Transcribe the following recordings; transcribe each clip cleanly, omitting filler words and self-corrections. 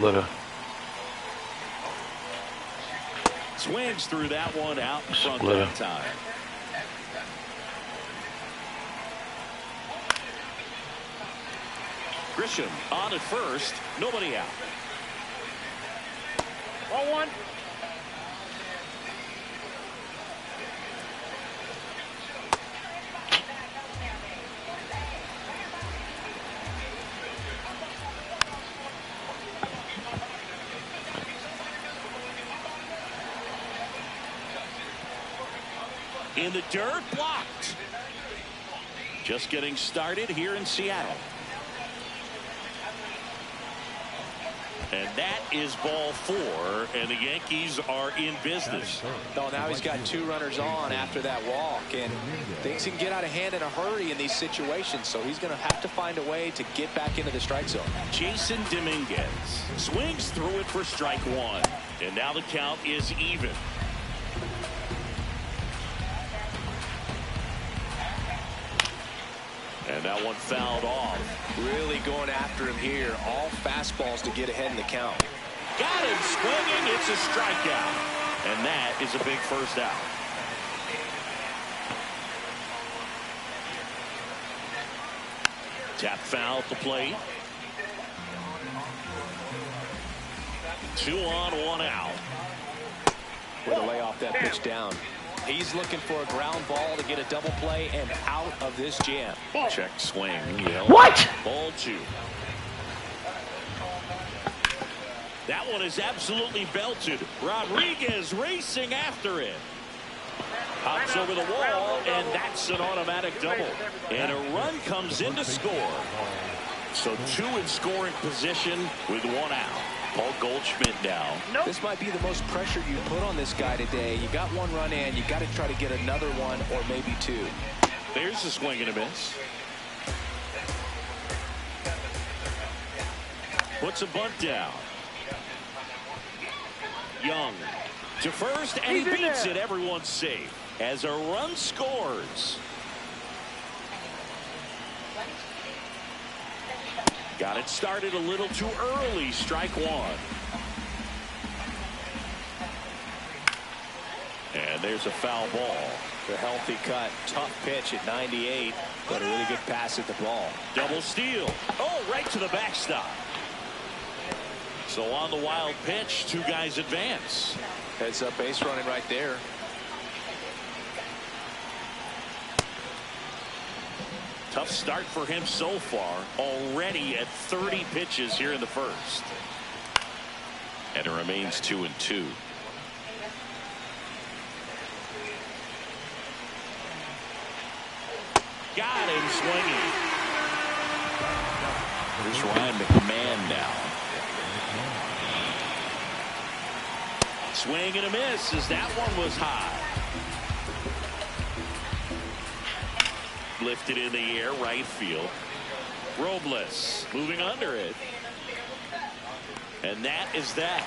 Splitter. Swings through that one out in front that time. Grisham on at first, nobody out. 1-1. In the dirt, blocked. Just getting started here in Seattle. And that is ball 4, and the Yankees are in business. Oh, now he's got 2 runners on after that walk, and things can get out of hand in a hurry in these situations, so he's going to have to find a way to get back into the strike zone. Jason Dominguez swings through it for strike 1, and now the count is even. And that one fouled off. Really going after him here. All fastballs to get ahead in the count. Got him swinging. It's a strikeout. And that is a big first out. Tap foul at the plate. 2 on, 1 out. Way to lay off that pitch down. He's looking for a ground ball to get a double play and out of this jam. Check swing. What? Ball 2. That one is absolutely belted. Rodriguez racing after it. Hops over the wall, and that's an automatic double. And a run comes in to score. So 2 in scoring position with 1 out. Paul Goldschmidt now. This might be the most pressure you put on this guy today. You got 1 run in. You got to try to get another 1 or maybe 2. There's a swing and a miss. Puts a bunt down. Young to first, and he beats it. Everyone's safe as a run scores. Got it started a little too early. Strike 1. And there's a foul ball. The healthy cut. Tough pitch at 98, but a really good pass at the ball. Double steal. Oh, right to the backstop. So on the wild pitch, 2 guys advance. Heads up base running right there. Tough start for him so far. Already at 30 pitches here in the first. And it remains 2-2. Got him swinging. Here's Ryan McMahon now. Swing and a miss as that one was high. Lifted in the air, right field. Robles moving under it. And that is that.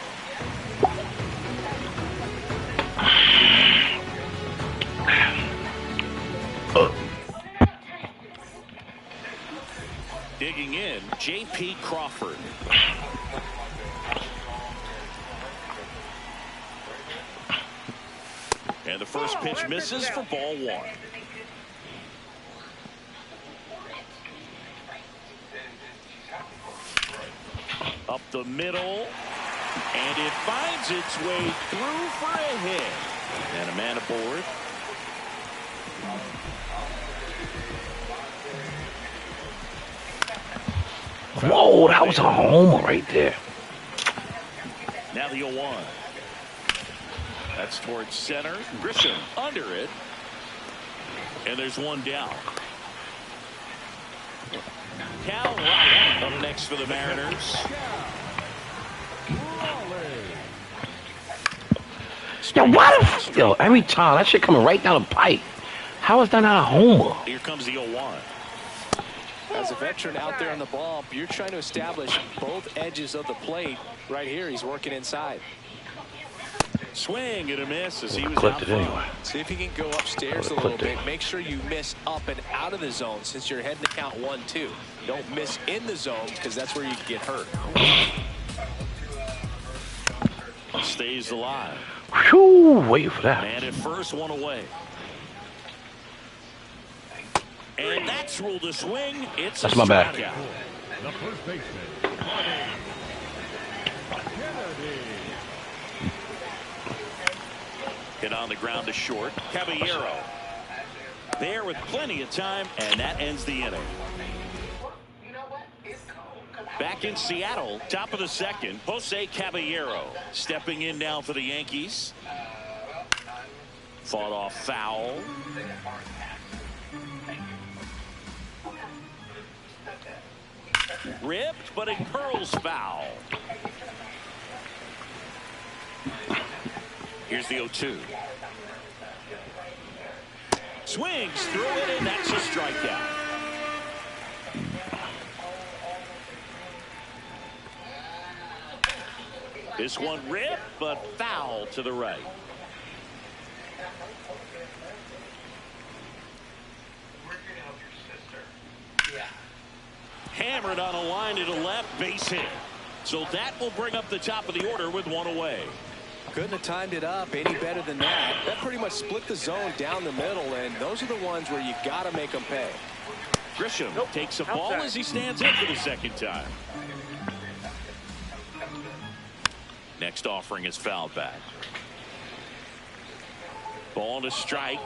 Digging in, J.P. Crawford. And the first pitch misses for ball 1. Up the middle, and it finds its way through for a hit. And a man aboard. Whoa, that was a homer right there. Now the 0-1. That's towards center. Grisham under it. And there's 1 down. Cal Raleigh up next for the Mariners. Yo, why the yo, every time that shit coming right down the pipe. How is that not a homer? Here comes the 0-1. As a veteran out there on the ball, you're trying to establish both edges of the plate. Right here, he's working inside. Swing and a miss as he was Clipped out it front. anyway. See if you can go upstairs a little bit. Make sure you miss up and out of the zone since you're heading to count 1-2. Don't miss in the zone because that's where you can get hurt. stays alive. Whew, wait for that. And at first, one away. And that's ruled a swing. It's That's a my bad. strikeout. The first baseman, Kennedy. Hit on the ground to short. Caballero there with plenty of time, and that ends the inning. Back in Seattle, top of the second, Jose Caballero stepping in now for the Yankees. Fought off foul. Ripped, but it curls foul. Here's the 0-2. Swings through it, and that's a strikeout. This one ripped, but foul to the right. Hammered on a line to the left, base hit. So that will bring up the top of the order with one away. Couldn't have timed it up any better than that. That pretty much split the zone down the middle, and those are the ones where you got to make them pay. Grisham takes a ball as he stands in for the second time. Next offering is fouled back. Ball to strike.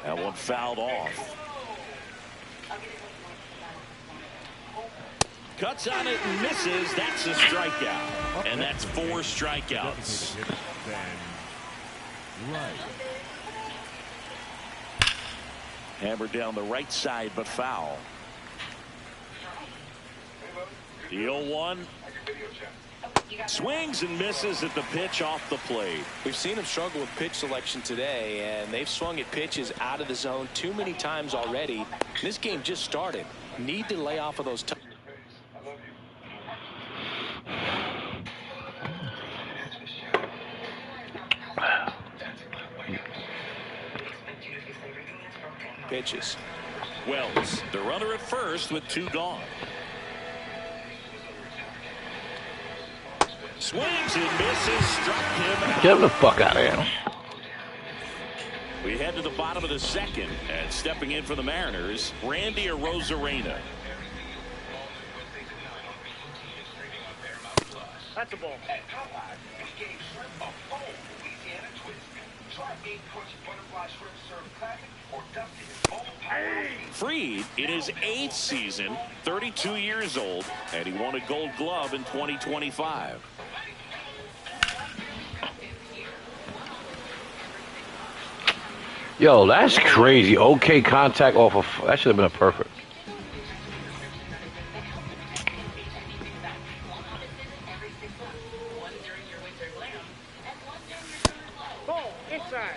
That one fouled off. Cuts on it and misses. That's a strikeout. And that's 4 strikeouts. Hammered down the right side, but foul. The 0-1. Swings and misses at the pitch off the plate. We've seen him struggle with pitch selection today, and they've swung at pitches out of the zone too many times already. This game just started. Need to lay off of those. Pitches. Wells, the runner at first with 2 gone. Swings and misses, struck him. Get the fuck out of here. We head to the bottom of the second, and stepping in for the Mariners, Randy Arozarena. That's a ball. Fried in his 8th season, 32 years old, and he won a Gold Glove in 2025. Yo, that's crazy. Okay, contact off of that should have been a perfect. Ball inside.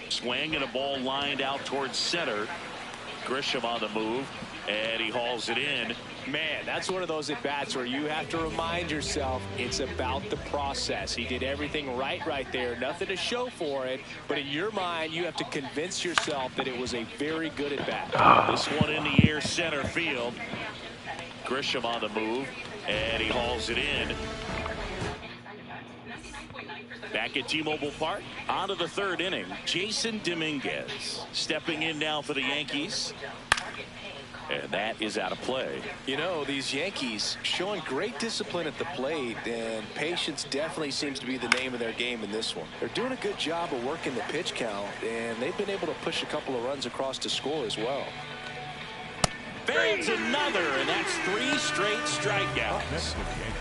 Swing and a ball lined out towards center. Grisham on the move, and he hauls it in. Man, that's one of those at-bats where you have to remind yourself it's about the process. He did everything right there. Nothing to show for it, but in your mind, you have to convince yourself that it was a very good at-bat. This one in the air center field. Grisham on the move, and he hauls it in. Back at T-Mobile Park, on to the 3rd inning. Jason Dominguez stepping in now for the Yankees. And that is out of play. You know, these Yankees showing great discipline at the plate, and patience definitely seems to be the name of their game in this one. They're doing a good job of working the pitch count, and they've been able to push a couple of runs across to score as well. Fades another, and that's 3 straight strikeouts. Next with Yankees,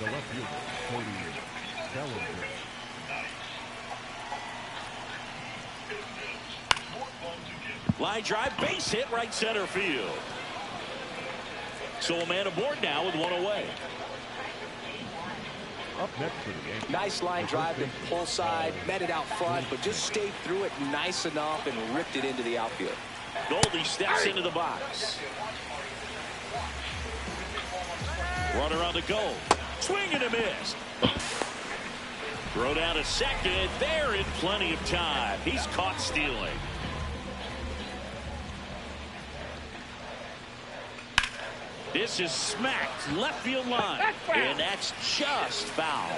the left fielder, Cody Bellinger. Line drive, base hit, right center field. So a man aboard now with 1 away. Up next for the Yankees. Nice line drive to pull side, met it out front, but just stayed through it nice enough and ripped it into the outfield. Goldie steps into the box. Runner on the go. Swing and a miss. Throw down to second. There in plenty of time. He's caught stealing. This is smacked left field line. And that's just foul.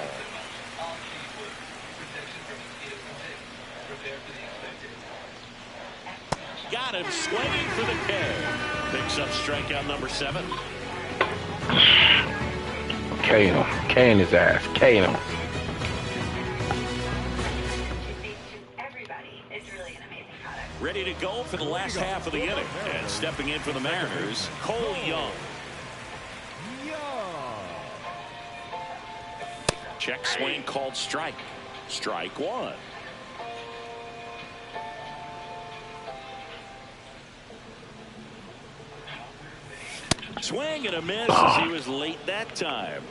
Got him swinging for the K. Picks up strikeout number 7. K-ing him. K-ing his ass. K-ing him. Ready to go for the last half of the inning. And stepping in for the Mariners, Cole Young. Check swing called strike. Strike 1. Swing and a miss as he was late that time.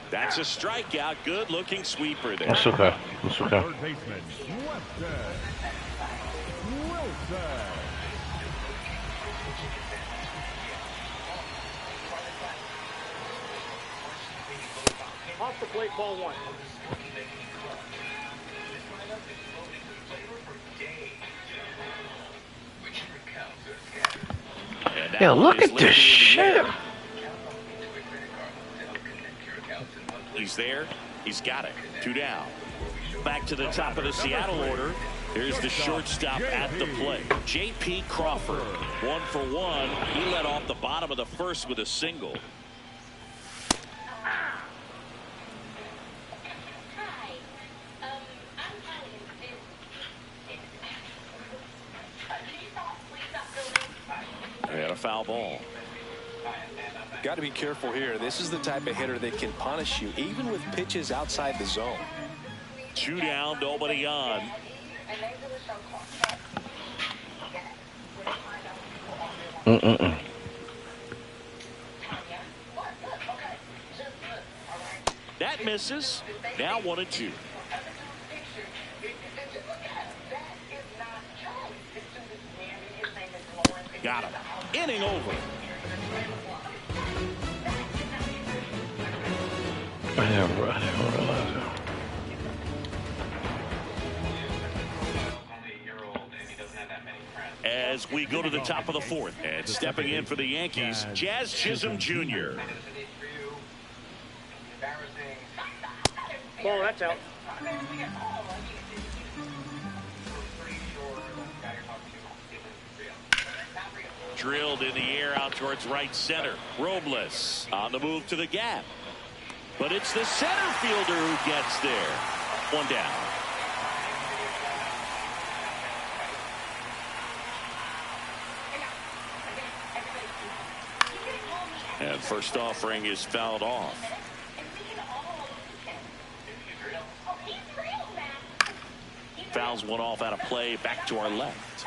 That's a strikeout. Good looking sweeper there. That's okay. That's okay. Third baseman, Wilson. Off the plate, ball 1. Yeah, look at this shit. He's there. He's got it. 2 down. Back to the top of the Seattle order. Here's the shortstop at the plate. J.P. Crawford. 1 for 1. He led off the bottom of the first with a single. And a foul ball. Got to be careful here. This is the type of hitter that can punish you even with pitches outside the zone. 2 down, nobody on. That misses. Now 1-2. Got him. Inning over. I didn't realize it. As we go to the top of the 4th, and stepping in for the Yankees, Jazz Chisholm Jr. Ball, that's out. Drilled in the air out towards right center. Robles on the move to the gap. But it's the center fielder who gets there. 1 down. And first offering is fouled off. Fouls one off out of play. Back to our left.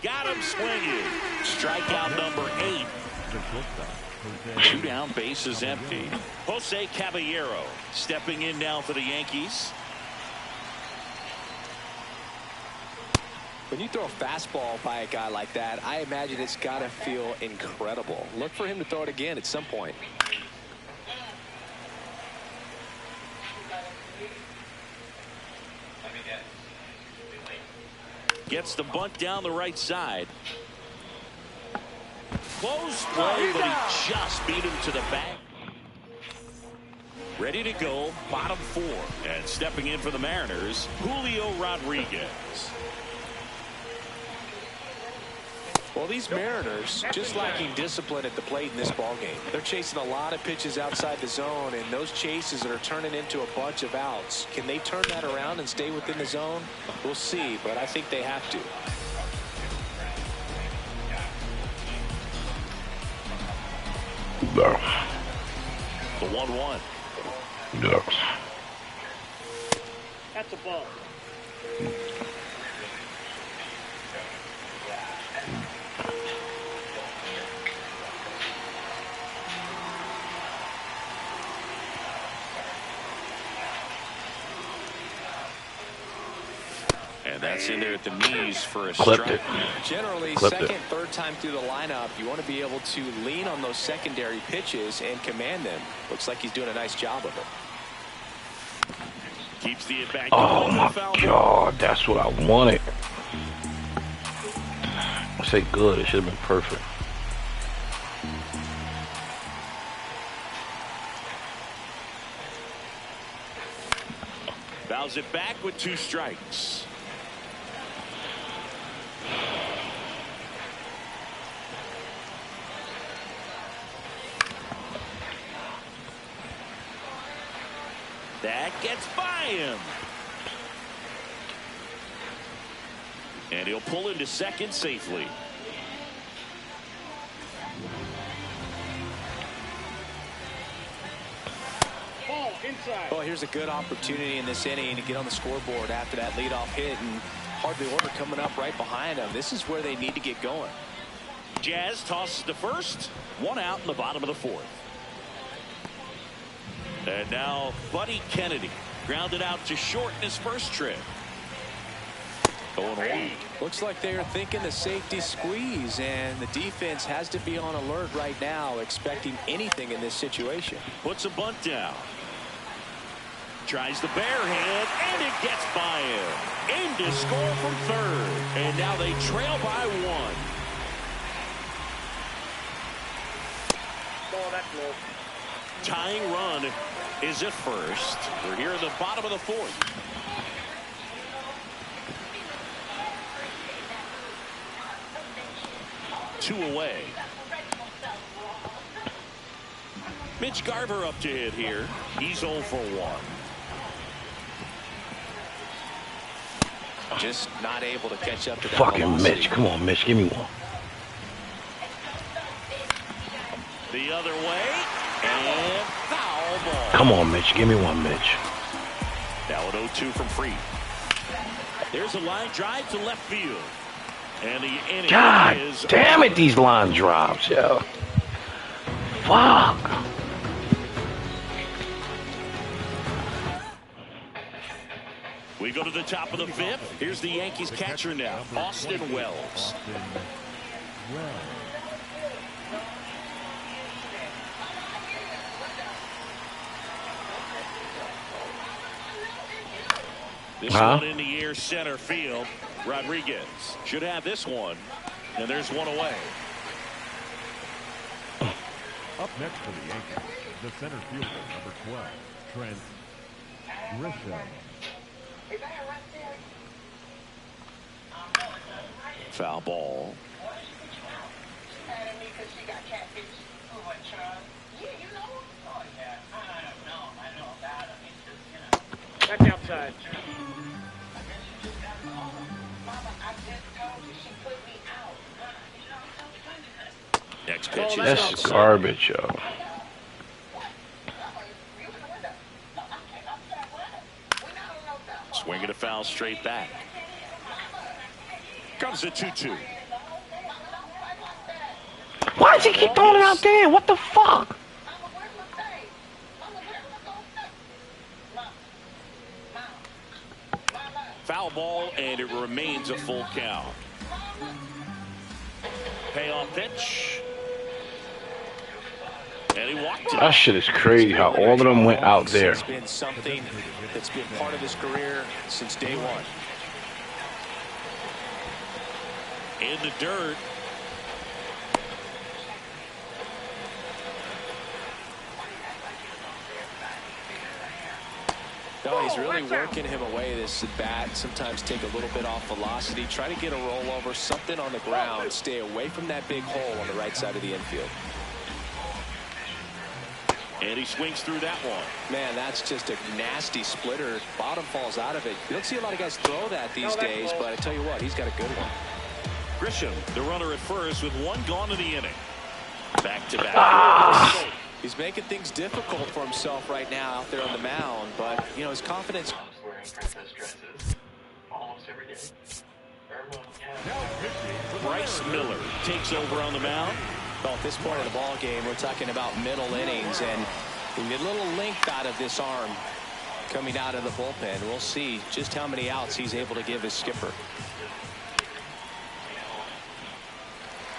Got him swinging. Strikeout number 8. 2 down, base is empty. Jose Caballero stepping in now for the Yankees. When you throw a fastball by a guy like that, I imagine it's got to feel incredible. Look for him to throw it again at some point. Gets the bunt down the right side. Close play, but he just beat him to the back. Ready to go, bottom 4. And stepping in for the Mariners, Julio Rodriguez. Well, these Mariners just lacking discipline at the plate in this ballgame. They're chasing a lot of pitches outside the zone, and those chases are turning into a bunch of outs. Can they turn that around and stay within the zone? We'll see, but I think they have to. No. The 1-1. No. That's a ball. And that's in there at the knees for a Clipped strike. it. Generally, Clipped second, it. third time through the lineup, you want to be able to lean on those secondary pitches and command them. Looks like he's doing a nice job of it. Keeps the at-bat Oh, going. my Foul. God. That's what I wanted. I say good. It should have been perfect. Fouls it back with 2 strikes. That gets by him. And he'll pull into second safely. Ball inside. Well, here's a good opportunity in this inning to get on the scoreboard after that leadoff hit, and hardly order coming up right behind them. This is where they need to get going. Jazz tosses to first. 1 out in the bottom of the 4th. And now Buddy Kennedy grounded out to short in his first trip. 0-1. Looks like they're thinking the safety squeeze, and the defense has to be on alert right now, expecting anything in this situation. Puts a bunt down. Tries the bare hand, and it gets by him. Aimed to score from third. And now they trail by 1. Ball that low. Tying run is at first. We're here in the bottom of the 4th. Two away. Mitch Garver up to hit here. He's 0 for 1. Just not able to catch up to that Fucking velocity. Mitch. Come on, Mitch. Give me one. The other way. And foul ball. Come on, Mitch. Give me one, Mitch. Now an 0-2 from Fried. There's a line drive to left field. And the inning God is damn it, these line drops, yo. Fuck. We go to the top of the 5th. Here's the Yankees catcher now, Austin Wells. Austin Wells. This one in the air center field. Rodriguez should have this one. And there's one away. Up next for the Yankees, the center fielder, number 12, Trent Grisham. Foul ball. That's outside. Next pitch is That's outside. garbage, yo. Swinging a foul straight back. Comes a 2-2. Why does he keep throwing it out there? What the fuck? Foul ball, and it remains a full count. Payoff pitch. And he walked it. That shit is crazy how all of them went out there. It's been something that's been part of his career since day one. In the dirt. No, he's really working him away this at bat. Sometimes take a little bit off velocity. Try to get a rollover, something on the ground. Stay away from that big hole on the right side of the infield. And he swings through that one. Man, that's just a nasty splitter. Bottom falls out of it. You don't see a lot of guys throw that these days, but I tell you what, he's got a good one. Grisham, the runner at first, with one gone in the inning. Back to back. He's making things difficult for himself right now out there on the mound, but, you know, his confidence. Bryce Miller takes over on the mound. Well, at this point of the ball game, we're talking about middle innings, and we need a little length out of this arm. coming out of the bullpen. We'll see just how many outs he's able to give his skipper.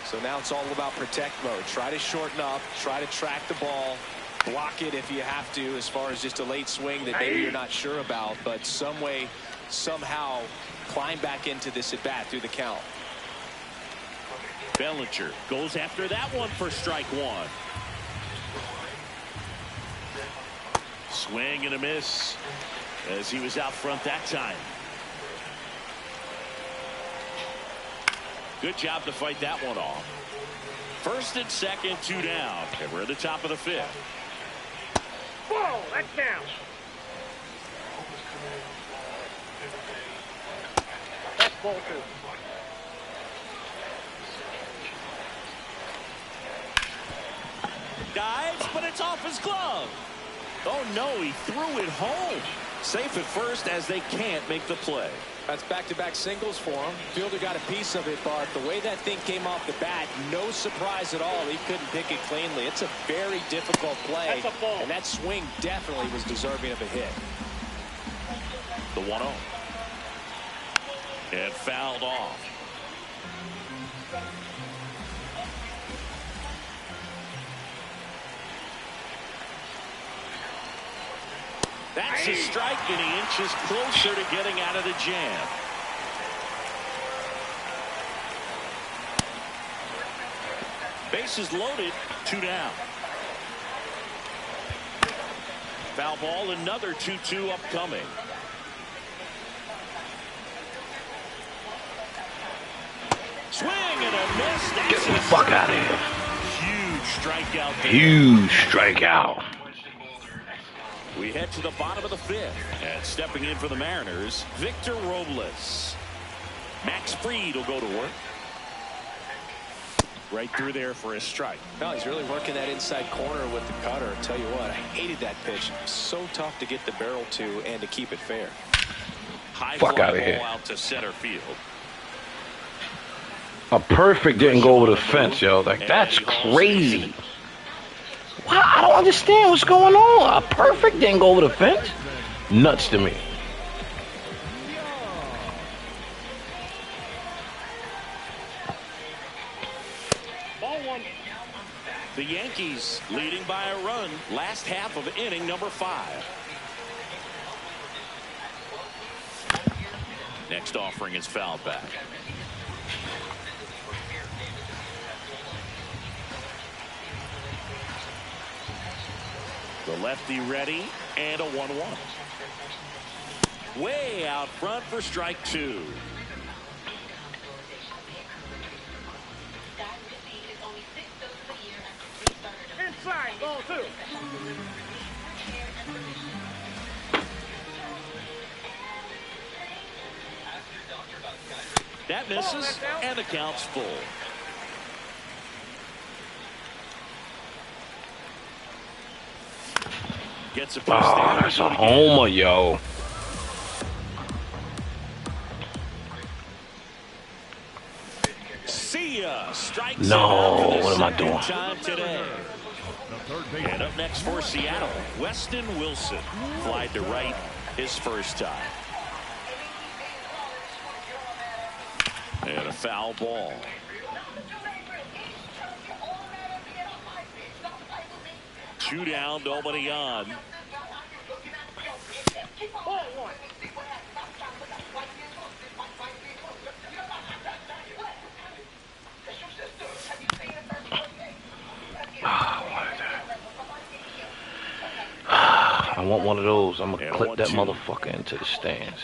So now it's all about protect mode. Try to shorten up, try to track the ball, block it if you have to, as far as just a late swing that maybe you're not sure about, but some way, somehow climb back into this at bat through the count. Bellinger goes after that one for strike one. Swing and a miss as he was out front that time. Good job to fight that one off. First and second, 2 down, and we're at the top of the 5th. Whoa, that counts. That's ball 2. Dives, but it's off his glove. Oh no, he threw it home. Safe at first as they can't make the play. That's back-to-back singles for him. Fielder got a piece of it, but the way that thing came off the bat, no surprise at all. He couldn't pick it cleanly. It's a very difficult play, That's a ball. and that swing definitely was deserving of a hit. The 1-0. And fouled off. That's a strike, and he inches closer to getting out of the jam. Bases loaded, 2 down. Foul ball, another 2-2 upcoming. Swing and a miss. Get the fuck out of here. Huge strikeout. Huge strikeout. We head to the bottom of the 5th, and stepping in for the Mariners, Victor Robles. Max Fried will go to work. Right through there for a strike. No, he's really working that inside corner with the cutter. I'll tell you what, I hated that pitch. So tough to get the barrel to and to keep it fair. High Fuck fly outta ball here. out to center field. A perfect didn't go over the fence, yo. Like, that's crazy. Wow, I don't understand what's going on. A perfect didn't go over the fence. Nuts to me. Ball 1. The Yankees leading by a run. Last half of inning number 5. Next offering is fouled back. The lefty ready, and a 1-1. Way out front for strike 2. Inside, ball 2. That misses, and the count's full. Gets a Oh, post there. that's a homer, yo. See ya. Strikes No, him out for the what am I second doing? time today. The third And baseman. up next for Seattle, Weston Wilson. Flied to right his first time. And a foul ball. Two down, nobody on. Ball 1. I want one of those. I'm gonna And clip that 1-2. motherfucker into the stands.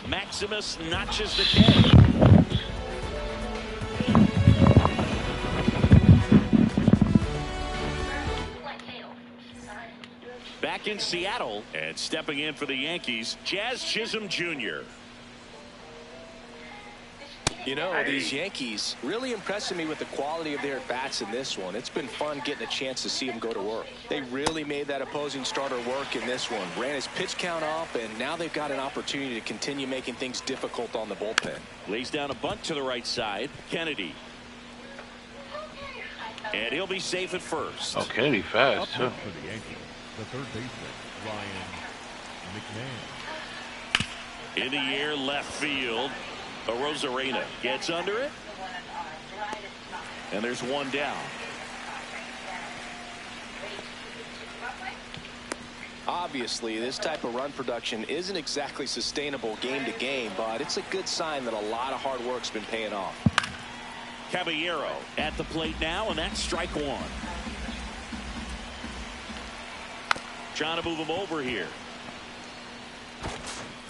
Maximus notches the K. Back in Seattle and stepping in for the Yankees, Jazz Chisholm Jr. You know, these Yankees really impressing me with the quality of their at-bats in this one. It's been fun getting a chance to see them go to work. They really made that opposing starter work in this one. Ran his pitch count up, and now they've got an opportunity to continue making things difficult on the bullpen. Lays down a bunt to the right side. Kennedy. And he'll be safe at first. Oh, Kennedy fast, Up too. next for the Yankees, the third baseman, Ryan McMahon. In the air, left field. Arozarena gets under it. And there's one down. Obviously, this type of run production isn't exactly sustainable game to game, but it's a good sign that a lot of hard work's been paying off. Caballero at the plate now, and that's strike one. Trying to move him over here.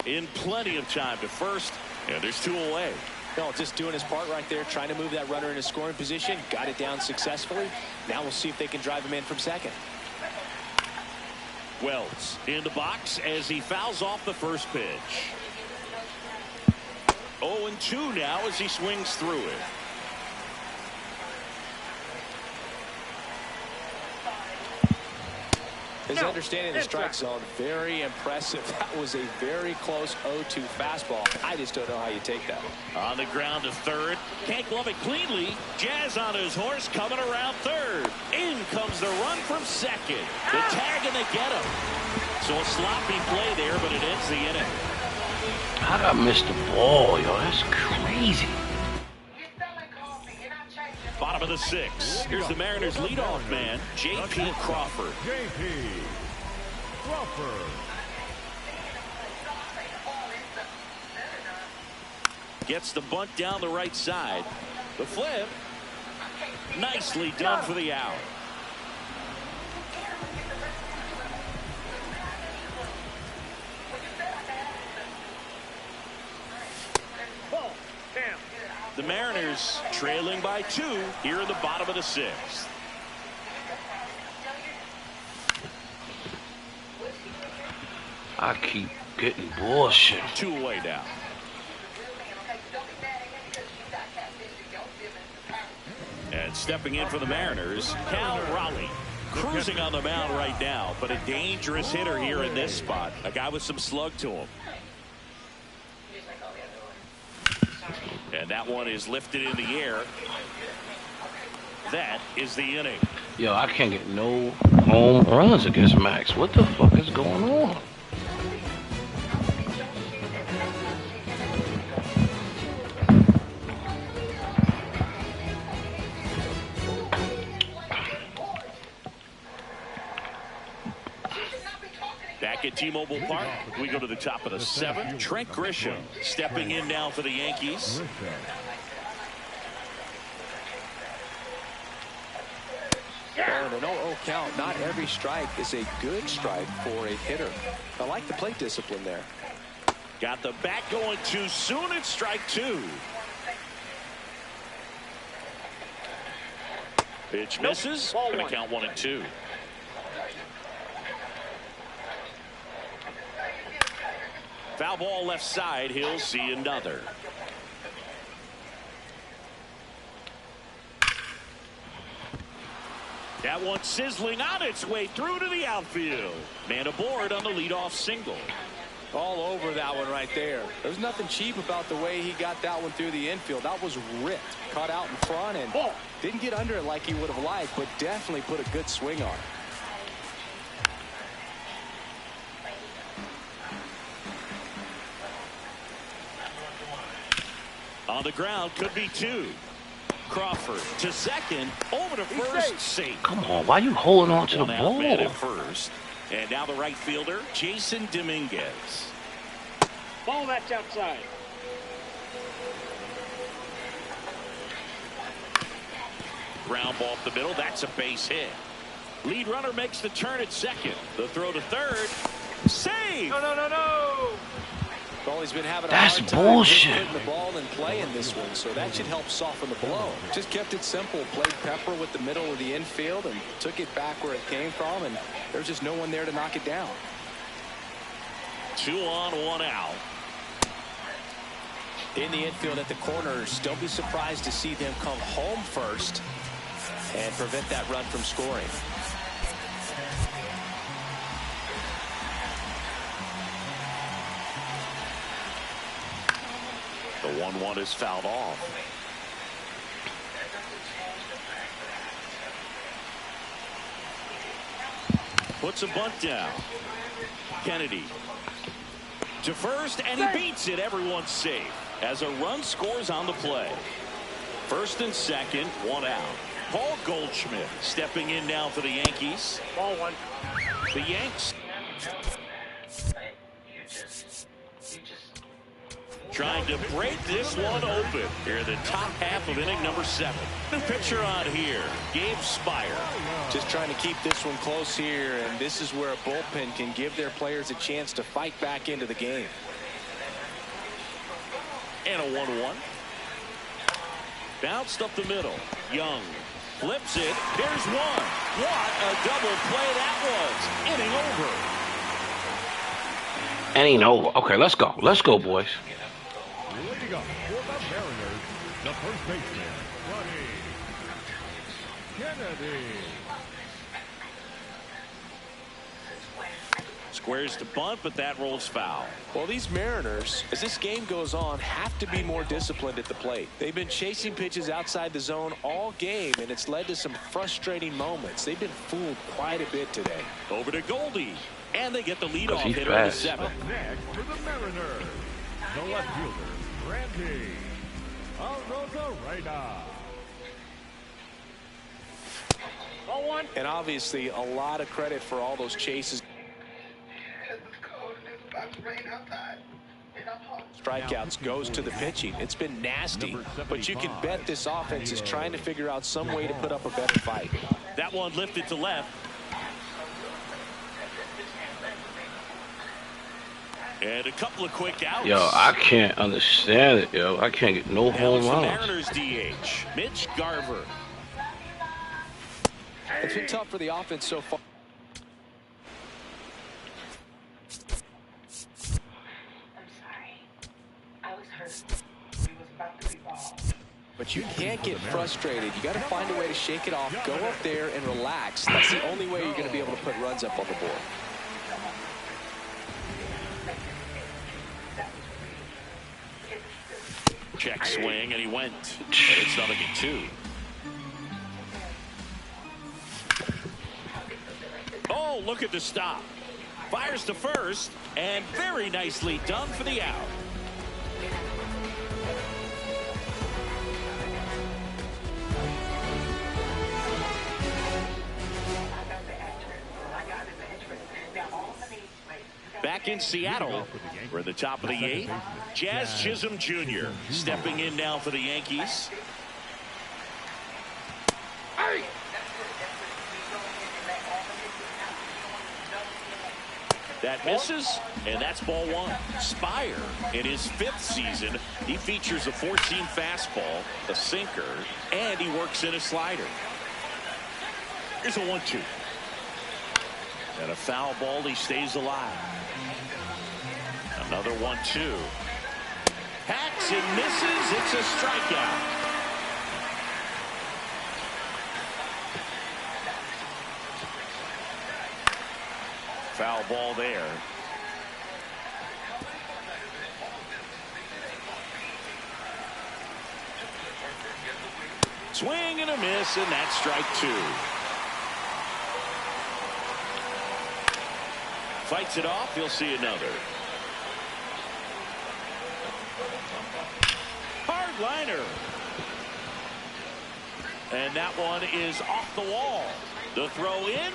In plenty of time to first, and there's two away. No, just doing his part right there, trying to move that runner in a scoring position. Got it down successfully. Now we'll see if they can drive him in from second. Wells in the box as he fouls off the first pitch. 0-2 now as he swings through it. His understanding of the strike zone, very impressive. That was a very close 0-2 fastball. I just don't know how you take that. On the ground to third. Can't glove it cleanly. Jazz on his horse coming around third. In comes the run from second. The tag and they get him. So a sloppy play there, but it ends the inning. How did I miss the ball, yo? That's crazy. Bottom of the sixth. Here's the Mariners leadoff man, J.P. Crawford. J.P. Crawford. Gets the bunt down the right side. The flip. Nicely done for the out. Ball. Damn. The Mariners trailing by 2 here in the bottom of the sixth. I keep getting bullshit. 2 away now. And stepping in for the Mariners, Cal Raleigh. Cruising on the mound right now, but a dangerous hitter here in this spot. A guy with some slug to him. And that one is lifted in the air. That is the inning. Yo, I can't get no home runs against Max. What the fuck is going on? Back at T-Mobile Park, we go to the top of the 7th. Trent Grisham stepping in now for the Yankees. And an 0-0 count. Not every strike is a good strike for a hitter. I like the plate discipline there. Got the bat going too soon. It's strike 2. Pitch misses. Going to count 1-2. Foul ball left side. He'll see another. That one sizzling on its way through to the outfield. Man aboard on the leadoff single. All over that one right there. There's nothing cheap about the way he got that one through the infield. That was ripped. Caught out in front and didn't get under it like he would have liked, but definitely put a good swing on it. On the ground, could be 2. Crawford to second, over to first, safe. Come on, why you holding on to the One out ball? man at first. And now the right fielder, Jason Dominguez. Ball that's outside. Ground ball up the middle, that's a base hit. Lead runner makes the turn at second. The throw to third, save. No. Well, he's been having a That's hard time bullshit. putting the ball in play in this one, so that should help soften the blow. Just kept it simple, played pepper with the middle of the infield and took it back where it came from, and there's just no one there to knock it down. 2 on, 1 out. In the infield at the corners, don't be surprised to see them come home first and prevent that run from scoring. The 1-1 is fouled off. Puts a bunt down. Kennedy. To first, and he beats it. Everyone's safe as a run scores on the play. First and second, one out. Paul Goldschmidt stepping in now for the Yankees. Ball one. The Yanks trying to break this one open here in the top half of inning number 7. The pitcher on here, Gabe Spire. Just trying to keep this one close here, and this is where a bullpen can give their players a chance to fight back into the game. And a 1-1. Bounced up the middle. Young flips it. There's one. What a double play that was. Inning over. Inning over. Okay, let's go. Let's go, boys. Leading up for the Mariners, the first baseman, Ronnie Kennedy. Squares to bunt, but that rolls foul. Well, these Mariners, as this game goes on, have to be more disciplined at the plate. They've been chasing pitches outside the zone all game, and it's led to some frustrating moments. They've been fooled quite a bit today. Over to Goldie, and they get the leadoff He's hitter in the fast. 7th. Up next for the Mariners, the left fielder, Randy Arozarena. Ball one. And obviously, a lot of credit for all those chases. Strikeouts goes to the pitching. It's been nasty, but you can bet this offense is trying to figure out some way to put up a better fight. That one lifted to left. And a couple of quick outs. Yo, I can't understand it, yo. I can't get no Now home it's the runs. Mariners DH, Mitch Garver. It's been tough for the offense so far. But you can't get frustrated. You got to find a way to shake it off, go up there and relax. That's the only way you're going to be able to put runs up on the board. Check swing, and he went. And it's 0-2. Oh, look at the stop. Fires to first, and very nicely done for the out. Back in Seattle, we're at the top of the 8th. Jazz Chisholm Jr. stepping in now for the Yankees. That misses, and that's ball 1. Spire, in his 5th season, he features a 14 fastball, a sinker, and he works in a slider. Here's a 1-2. And a foul ball, he stays alive. Another 1-2. Hacks and misses. It's a strikeout. Foul ball there. Swing and a miss, and that's strike 2. Fights it off. You'll see another. Hard liner. And that one is off the wall. The throw in.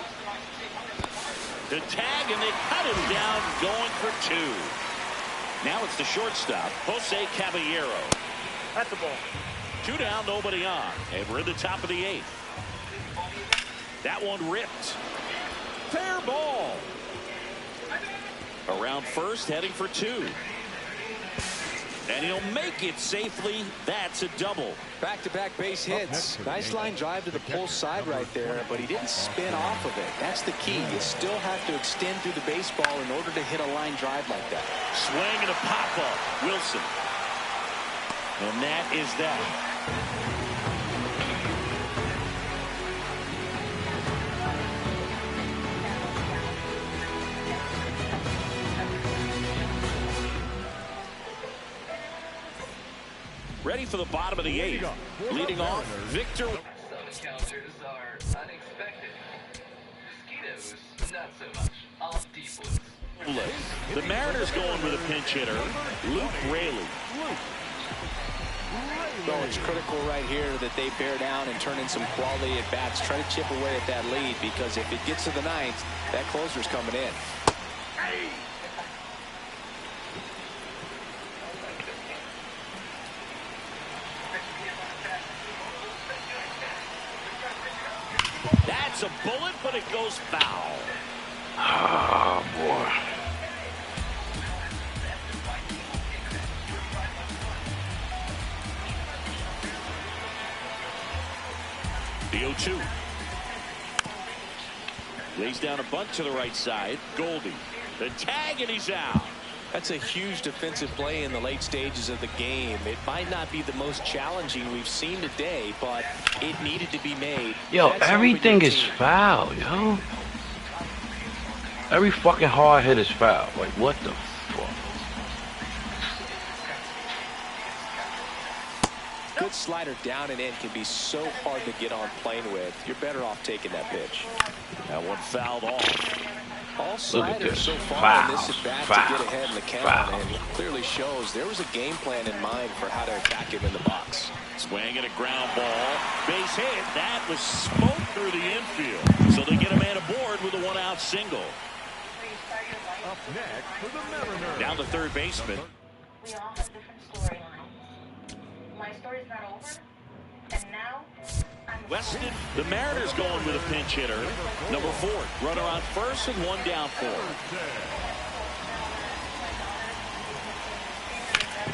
The tag, and they cut him down, going for 2. Now it's the shortstop, Jose Caballero. That's the ball. 2 down, nobody on. And we're at the top of the 8th. That one ripped. Fair ball. Around first, heading for 2. And he'll make it safely. That's a double. Back-to-back base hits. Nice line drive to the pull side right there, but he didn't spin off of it. That's the key. You still have to extend through the baseball in order to hit a line drive like that. Swing and a pop-up. Wilson. And that is that. Ready for the bottom of the 8th. Leading off, Victor. Some encounters are unexpected. Mosquitoes, not so much. Off deep ones. The Mariners going with a pinch hitter, Luke Raley. So it's critical right here that they bear down and turn in some quality at bats. Try to chip away at that lead, because if it gets to the ninth, that closer's coming in. That's a bullet, but it goes foul. Oh, boy. The 0-2. Lays down a bunt to the right side. Goldie. The tag, and he's out. That's a huge defensive play in the late stages of the game. It might not be the most challenging we've seen today, but it needed to be made. Yo, That's everything helping is your team. foul, yo. Every fucking hard hit is foul. Like, what the fuck? Good slider down and in can be so hard to get on plane with. You're better off taking that pitch. That one fouled off. All Look at sliders this. so far in this Fouls, at bat to fouls, get ahead in the count, fouls. and it clearly shows there was a game plan in mind for how to attack him in the box. Swing and a ground ball. Base hit. That was smoked through the infield. So they get a man aboard with a one-out single. Up next for the Mariners. Down to third baseman. We all have different storylines. My story's not over, and now I'm Weston, the Mariners going with a pinch hitter. Number 4. Runner on first and one down for.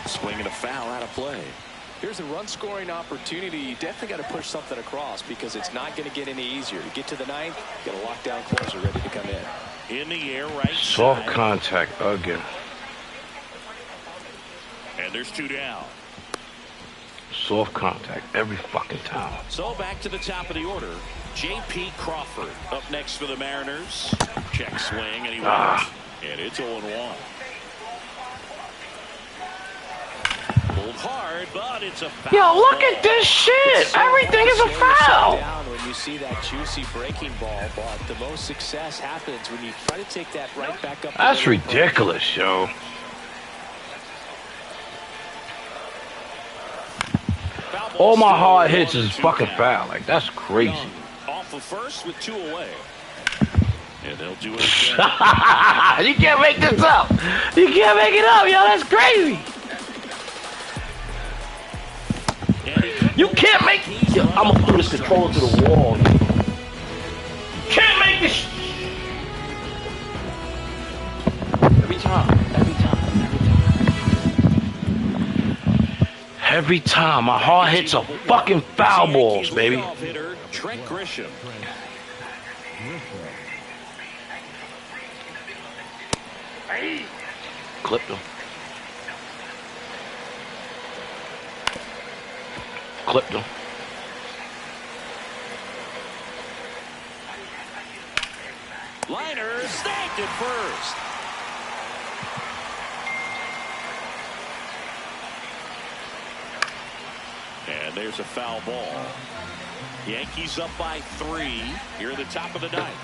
Swing and a foul out of play. Here's a run-scoring opportunity. You definitely got to push something across, because it's not going to get any easier. To get to the ninth, got a lockdown closer ready to come in. In the air, right Soft side. contact again. And there's 2 down. Soft contact every fucking time. So back to the top of the order. J.P. Crawford up next for the Mariners. Check swing, and he walks. And it's 0-1. Pulled hard, but it's a foul. Yo, look at this shit. Everything is a foul. Down when you see that juicy breaking ball, but the most success happens when you try to take that right back up. That's ridiculous, yo. Foul ball All my still hard hits is 1-2 fucking count. foul. Like, that's crazy. Young off of first with 2 away. And they'll do it again. You can't make this up. You can't make it up, yo. That's crazy. And he You can't make. Yo, I'm gonna throw this controller to the wall. Can't make this. Every time. Every time. Every time. Every time. My hard hits are fucking foul balls, baby. Leadoff hitter, Trent Grisham. Clipped him. Clipped him. Liner snagged it first. And there's a foul ball. Yankees up by 3 here at the top of the ninth.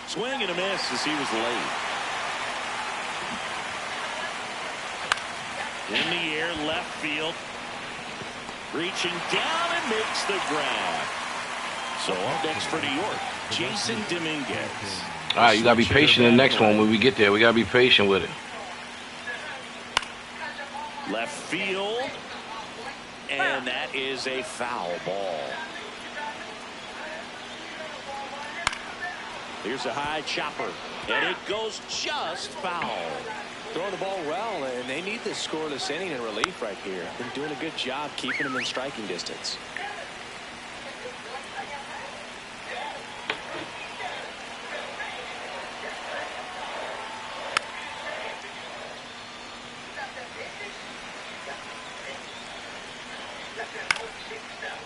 Swing and a miss as he was late. In the air, left field. Reaching down and makes the grab. So up next for New York, Jason Dominguez. All right, you gotta be patient in the next one when we get there. We gotta be patient with it. Left field. And that is a foul ball. Here's a high chopper. And it goes just foul. Throwing the ball well, and they need this scoreless inning in relief right here. Been doing a good job keeping them in striking distance.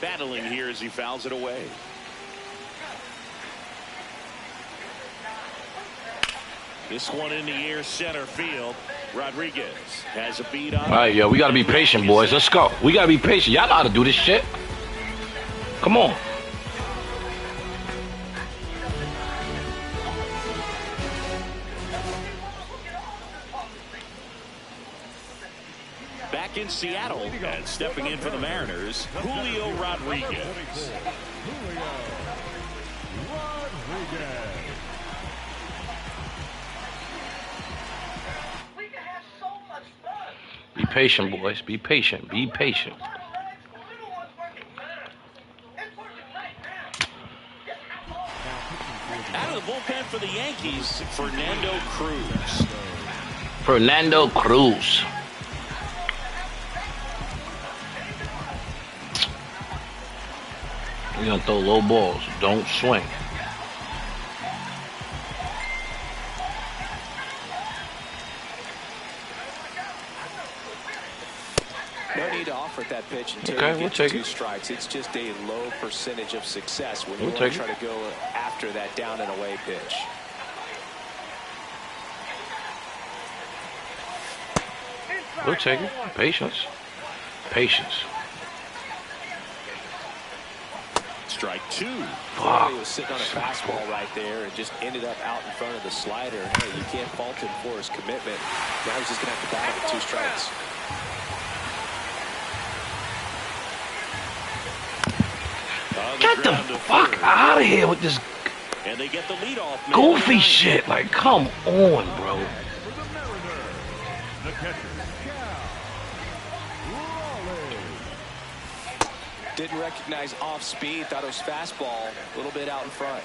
Battling here as he fouls it away. This one in the air, center field. Rodriguez has a beat on. All right, yo, we gotta be patient, boys. Let's go. We gotta be patient. Y'all know how to do this shit. Come on. back in Seattle. And stepping in for the Mariners, Julio Rodriguez. Julio Rodriguez. We can have so much fun. Be patient, boys. Be patient. Be patient. Little one's working better. It's working right now. Out of the bullpen for the Yankees, Fernando Cruz. Fernando Cruz. You're gonna throw low balls. Don't swing. No need to offer that pitch until Okay, you we'll get take to 2 it. strikes. It's just a low percentage of success when you We'll want to take try to go after that down and away pitch. We'll take it. Patience. Patience. Strike 2. Fuck. He was sitting on a fastball right there and just ended up out in front of the slider. Hey, you can't fault him for his commitment. Now he's just going to have to battle with 2 strikes. Get the fuck out of here with this And they get the leadoff man. goofy shit. Like, come on, bro. For the Mariners, the catcher, Cal Raleigh. Didn't recognize off speed. Thought it was fastball. A little bit out in front.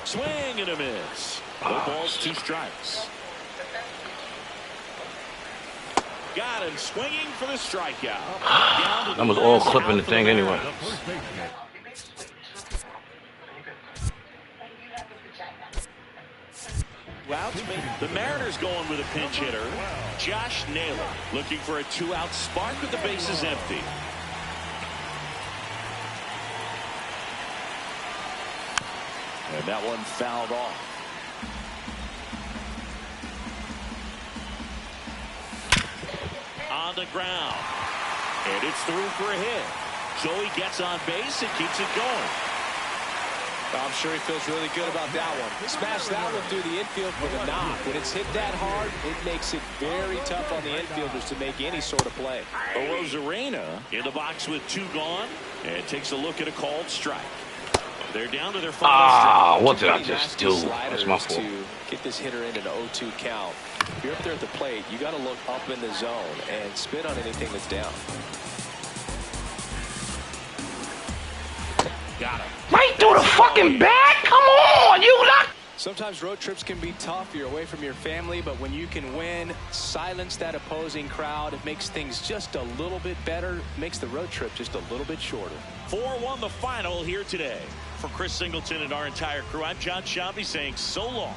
Swing and a miss. No balls, 2 strikes. Got him swinging for the strikeout. Down to That was all first, clipping out the for thing anyway. The first baseman, The Mariners going with a pinch hitter, Josh Naylor, looking for a 2-out spark with the bases empty. And that one fouled off. On the ground. And it's through for a hit. Joey gets on base and keeps it going. I'm sure he feels really good about that one. Smash that one through the infield with a knock. When it's hit that hard, it makes it very tough on the infielders to make any sort of play. Rosarena in the box with 2 gone and takes a look at a called strike. They're down to their final strike. What did I Pretty just nasty do? sliders That's my fault. to get this hitter in an 0-2 count. If you're up there at the plate, you got to look up in the zone and spit on anything that's down. Got him. Right through the fucking back? Come on, you not. Sometimes road trips can be tough. You're away from your family, but when you can win, silence that opposing crowd, it makes things just a little bit better, makes the road trip just a little bit shorter. 4-1 the final here today. For Chris Singleton and our entire crew, I'm John Shambi saying so long.